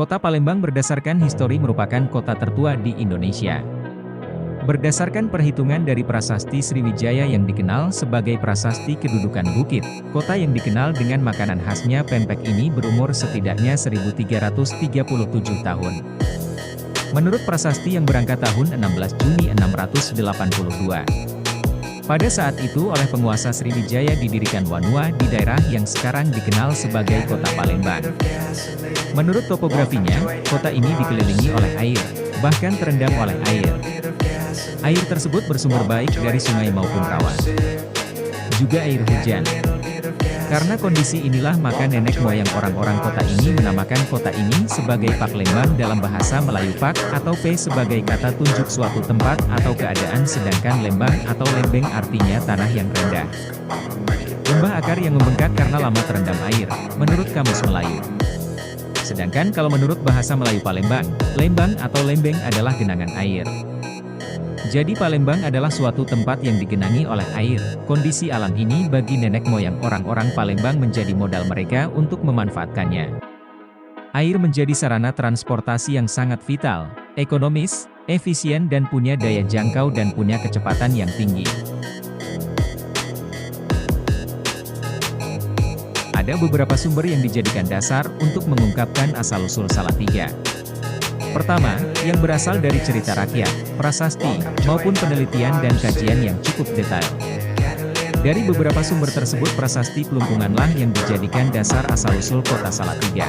Kota Palembang berdasarkan histori merupakan kota tertua di Indonesia. Berdasarkan perhitungan dari Prasasti Sriwijaya yang dikenal sebagai prasasti kedudukan bukit, kota yang dikenal dengan makanan khasnya pempek ini berumur setidaknya 1337 tahun. Menurut prasasti yang berangkat tahun 16 Juni 682. Pada saat itu oleh penguasa Sriwijaya didirikan Wanua di daerah yang sekarang dikenal sebagai Kota Palembang. Menurut topografinya, kota ini dikelilingi oleh air, bahkan terendam oleh air. Air tersebut bersumber baik dari sungai maupun rawa. Juga air hujan. Karena kondisi inilah maka nenek moyang orang-orang kota ini menamakan kota ini sebagai Paklembang dalam bahasa Melayu Pak atau P sebagai kata tunjuk suatu tempat atau keadaan, sedangkan lembang atau lembeng artinya tanah yang rendah. Lembah akar yang membengkak karena lama terendam air, menurut Kamus Melayu. Sedangkan kalau menurut bahasa Melayu Palembang, lembang atau lembeng adalah genangan air. Jadi Palembang adalah suatu tempat yang digenangi oleh air. Kondisi alam ini bagi nenek moyang orang-orang Palembang menjadi modal mereka untuk memanfaatkannya. Air menjadi sarana transportasi yang sangat vital, ekonomis, efisien dan punya daya jangkau dan punya kecepatan yang tinggi. Ada beberapa sumber yang dijadikan dasar untuk mengungkapkan asal-usul Salatiga. Pertama, yang berasal dari cerita rakyat, prasasti, maupun penelitian dan kajian yang cukup detail. Dari beberapa sumber tersebut prasasti Pelumpunganlah yang dijadikan dasar asal-usul kota Salatiga.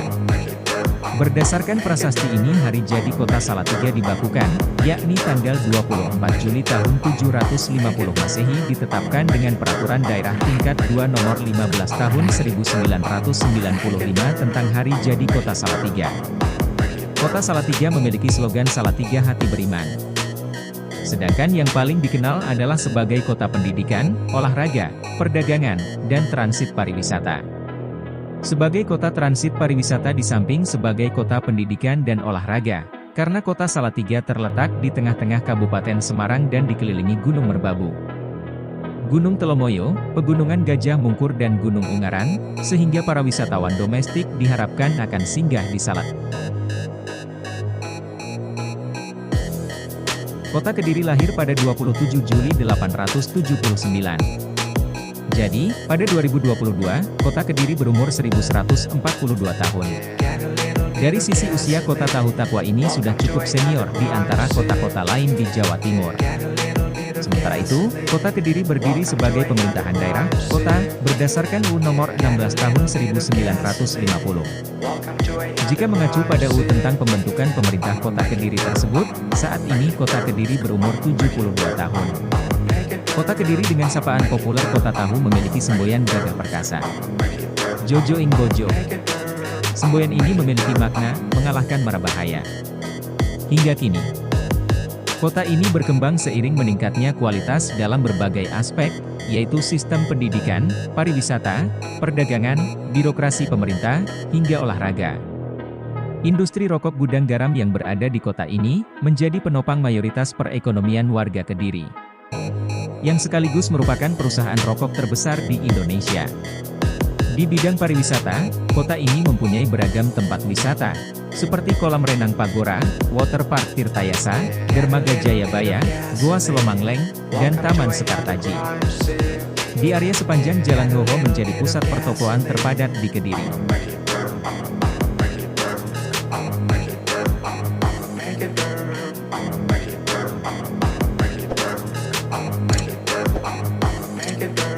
Berdasarkan prasasti ini hari jadi kota Salatiga dibakukan, yakni tanggal 24 Juli tahun 750 Masehi ditetapkan dengan Peraturan Daerah Tingkat 2 Nomor 15 Tahun 1995 tentang hari jadi kota Salatiga. Kota Salatiga memiliki slogan Salatiga Hati Beriman. Sedangkan yang paling dikenal adalah sebagai kota pendidikan, olahraga, perdagangan, dan transit pariwisata. Sebagai kota transit pariwisata di samping sebagai kota pendidikan dan olahraga, karena kota Salatiga terletak di tengah-tengah Kabupaten Semarang dan dikelilingi Gunung Merbabu, Gunung Telomoyo, Pegunungan Gajah Mungkur dan Gunung Ungaran, sehingga para wisatawan domestik diharapkan akan singgah di Salatiga. Kota Kediri lahir pada 27 Juli 879. Jadi, pada 2022, Kota Kediri berumur 1142 tahun. Dari sisi usia Kota Tahu Takwa ini sudah cukup senior di antara kota-kota lain di Jawa Timur. Sementara itu, Kota Kediri berdiri sebagai pemerintahan daerah, kota, berdasarkan UU Nomor 16 Tahun 1950. Jika mengacu pada UU tentang pembentukan pemerintah Kota Kediri tersebut, saat ini Kota Kediri berumur 72 tahun. Kota Kediri dengan sapaan populer Kota Tahu memiliki semboyan gagah perkasa. Jojo ing Bojo. Semboyan ini memiliki makna, mengalahkan mara bahaya. Hingga kini, kota ini berkembang seiring meningkatnya kualitas dalam berbagai aspek, yaitu sistem pendidikan, pariwisata, perdagangan, birokrasi pemerintah, hingga olahraga. Industri rokok gudang garam yang berada di kota ini, menjadi penopang mayoritas perekonomian warga Kediri, yang sekaligus merupakan perusahaan rokok terbesar di Indonesia. Di bidang pariwisata, kota ini mempunyai beragam tempat wisata, seperti kolam renang Pagora, waterpark Tirtayasa, dermaga Jayabaya, Goa Selomangleng, dan Taman Sekartaji. Di area sepanjang Jalan Hoho menjadi pusat pertokoan terpadat di Kediri. Make it